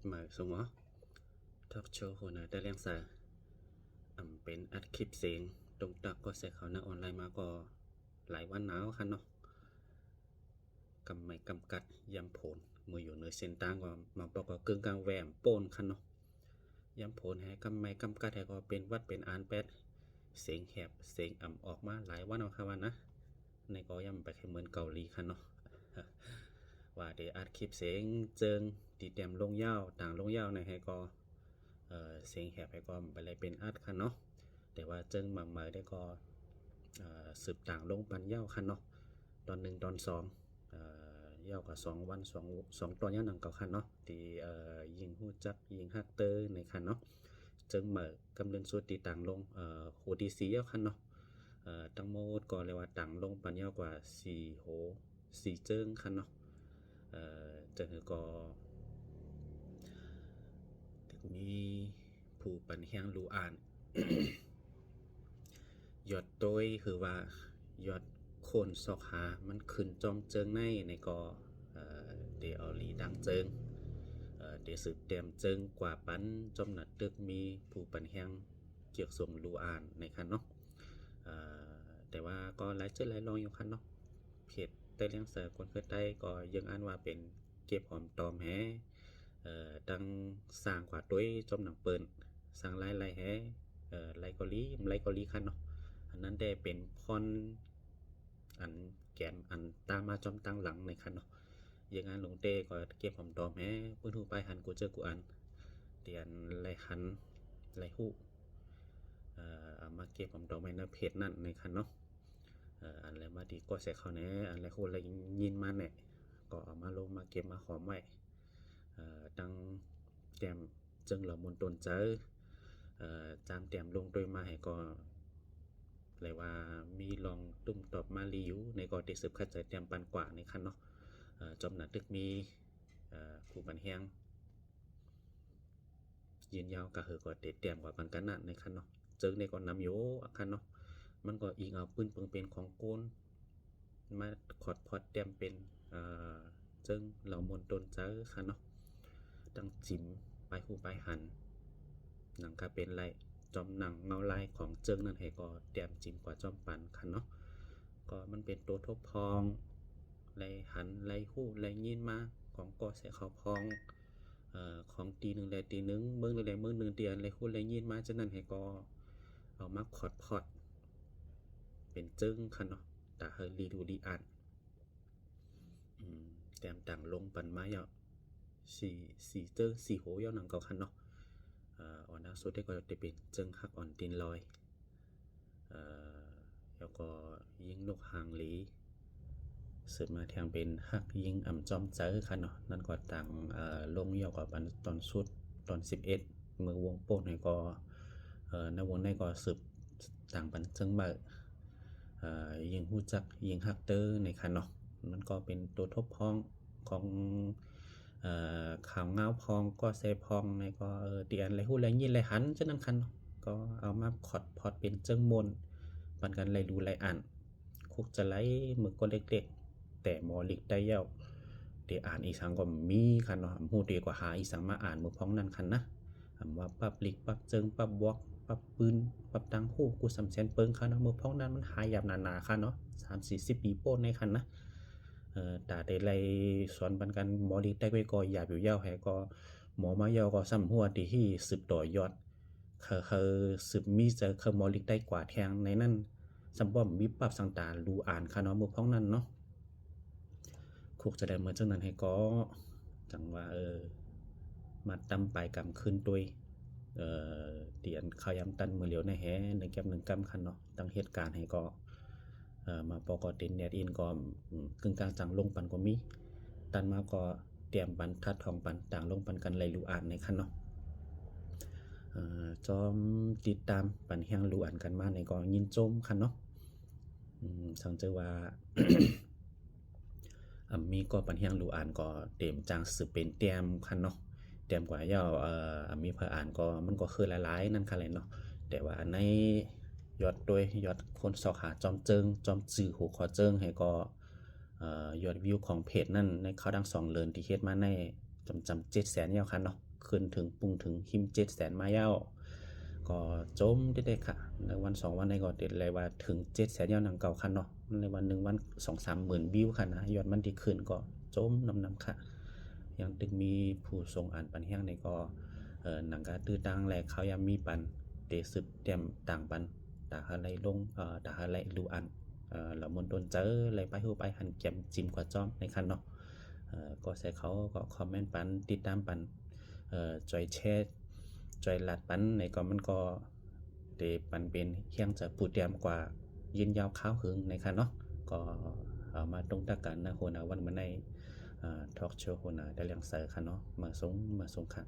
หมายสมอทอกโชว์หัวหน้าได้เลี้ยงสาเป็นอัดคลิปเสียงตรงตักก็เสียเขาหน้าออนไลน์มาก็หลายวันหนาวคันเนาะกำไม่กำกัดยำผลมืออยู่ในเส้นต่างก็มาบอกก็กึ่งกลางแหวมโป้นคันเนาะยำผลให้กำไม่กำกัดให้ก็เป็นวัดเป็นอานแปดเสียงแหบเสียงออกมาหลายวันเอาค่ะวันนะในก็ย่ำไปแค่เหมือนเกาหลีคันเนาะว่าเดี๋ยวอัดคลิปเสียงเจิงตีเต็มลงยาวต่างลงยาวในให้ก็เสียงแหบให้ก็ไปเลยเป็นอัดคันเนาะแต่ว่าเจิงบางเมื่อได้ก็สืบต่างลงปันยาวคันเนาะตอน1ตอน2ยาวกับ2วัน2ตอนยาวหนังเก่าคันเนาะที่ยิงหู้จักยิงฮักเตอร์ในคันเนาะเจิงเหมือกำเนิดสุดตีต่างลงโหดีสียาวคันเนาะตั้งโมดก็เรียกว่าต่างลงปันยาวกว่า4โห4เจิงคันเนาะจะก็มีผู้ปันแห้งรู้อ่าน ยอดโดยคือว่ายอดโคนซอกหามันขึ้นจอมเจิงในก็เดอลีดังเจิงเดสืบเต็มเจิงกว่าปันจอมหนัดตึกมีผู้ปันแห้งเกี่ยวส่งรู้อ่านในคันเนาะแต่ว่าก็หลายเจอหลายลองอยู่คันเนาะเพจใต้เลี้ยงเสือคนเคยใต้ก็ยังอ่านว่าเป็นเก็บหอมตอมแฮดังสร้างกว่าด้วยจอมหนังเปิลสร้างไล่แฮไล่เกาหลีคันเนาะอันนั้นได้เป็นพรอันแกมอันตามมาจอมตั้งหลังในคันเนาะยังงานหลงเต้ก็เก็บหอมตอมแฮปื้นหูไปหันกูเจอกูอันเตียนไล่หันไล่หูเอามาเก็บหอมตอมในเพจนั่นในคันเนาะอันอะไรมาดีก็ใส่เขาแน่อันอะไรคนอะไรยินมาเนี่ยก็เอามาลงมาเก็บมาหอมไว้ตั้งแต้มจึงเหล่ามนตนเจอจามแต้มลงโดยมาให้ก็เลยว่ามีลองตุ้มตอบมาลีอยู่ในก็ได้สืบขัดใจแต้มปันกว่าในคันเนาะจอมหนาตึกมีผู้บันแห้งยืนยาวกะเหอก็เด็ดแต้มกว่าปันกันนั่นในคันเนาะเจิงในก็นำโยคันเนาะมันก็อิงเอาปืนเปิงเป็นของโกนมาขอดพอดแต้มเป็นเจิงเหล่ามนตนเจอคันเนาะตั้งจิ้มไปหูไปหันหนังก็เป็นไรจอมหนังเงาลายของเจิงนั่นให้ก็แต้มจิ้มกว่าจอมปันคันเนาะก็มันเป็นตัวทบพองไรหันไรหู้ไรยินมาของก็เสียเขาพองของตีหนึ่งไรตีหนึ่งเมืองไรเมืองหนึ่งเตียนไรหู้ไรยินมาจะนั่นให้ก็เอามาขอดพอดเป็นเจิงคันเนาะแต่เฮลีดูดีอ่านแต้มต่างลงปันไม้ยาวสี่เจิง4โหยาวหนังเก่าคันเนาะอ่อนดาวสุดได้ก็จะเป็นเจิงหักอ่อนตีนลอยแล้วก็ยิงนกหางหลีเสริมมาแทงเป็นหักยิงอ่ำจอมเจอคันเนาะนั่นก็ต่างลงยาวกับตอนสุดตอน11มือวงโป้งในก็ในวงในก็สืบต่างปันเจิงมายิงหู้จักยิงฮักเตอร์ในคันเนาะมันก็เป็นตัวทบพองของข่าวเงาพองก็เซพองในก็เตียนไรหู้ไรยินไรหันฉะนั้นคันก็เอามาขอดพอดเป็นเจิงมนปันกันไรดูไรอ่านคุกจะไล่มือก็เล็กๆแต่หมอลิกได้เย้าเดี๋ยวอ่านอีสังก็มีคันเนาะหูเดียวก็หาอีสังมาอ่านมือพ้องนั่นคันนะว่าปับลิกปับเจิงปับวอกปับปืนปับตังหูกูสำเซนเปิงคันเนาะมือพ้องนั้นมันหายหยาบหนาๆคันเนาะ30-40 ปีโป้นในคันนะแต่ได้ไรสอนบันกันหมอลิกได้ก็หยาบอยู่เย้าให้ก็หมอมาเย้าก็ซ้ำหัวที่สืบต่อยอดคือสืบมีเจอคือหมอลิกได้กว่าแทงในนั้นสัมบ่มมีปรับสังตารูอ่านคันเนาะมือพ้องนั้นเนาะคุกจะได้เหมือนจังนั้นให้ก็จังว่ามาตำปลายกำขึ้นตัวยเตียนขายำตันมือเหลียวในแหในแก้ม1 กำคันเนาะตั้งเหตุการณ์ให้ก็มาปอกอตินเน็ตอินก็กึ่งกลางจังลงปันก็มีตันมาก็เตรียมปันทัดทองปันต่างลงปันกันไหลรูอ่านในคันเนาะจอมติดตามปันแห้งรูอ่านกันมาในก็ยินโจมคันเนาะสังเจอว่า มีก็ปันแห้งรูอ่านก็เต็มจังสืบเป็นเตรียมคันเนาะเตรียมกว่าเย้ามีเพื่ออ่านก็มันก็คือหลายๆนั่นคันเลยเนาะแต่ว่าในยอดโดยยอดคนสอบหาจอมเจิงจอมจื่อหูขอเจิงให้ก็ยอดวิวของเพจนั่นในเขาดัง2เลินที่เฮ็ดมาใน จำ700,000ยาวคันเนาะขึ้นถึงปุงถึงหิม700,000มายาวก็จมได้ค่ะในวัน2วันในก็เด็ดเลยว่าถึง700,000ยาวหนังเก่าคันเนาะในวัน1วัน 2-3 หมื่นวิวคันนะยอดมันที่ขึ้นก็จมนำค่ะยังตึงมีผู้ทรงอ่านปันแห้งในก็หนังกาตื้อตังแลเขายังมีปันเตซึบเต็มต่างปันตาหาไหลลงตาหาไหลรูอันแล้วมนตนเจอไหลไปหูไปหันแกมจิ้มกว่าจอมในคันเนาะก็ใส่เขาก็คอมเมนต์ปันติดตามปันจอยแชร์จอยลัดปันในก็มันก็เดปันเป็นเฮียงจะปูเตรียมกว่ายินยาวข้าวหึงในคันเนาะก็เอามาตรงตะกันนะโหนะวันมาในทอล์กโชว์โหนะได้เลี้ยงเสือคันเนาะมาส่งค่ะ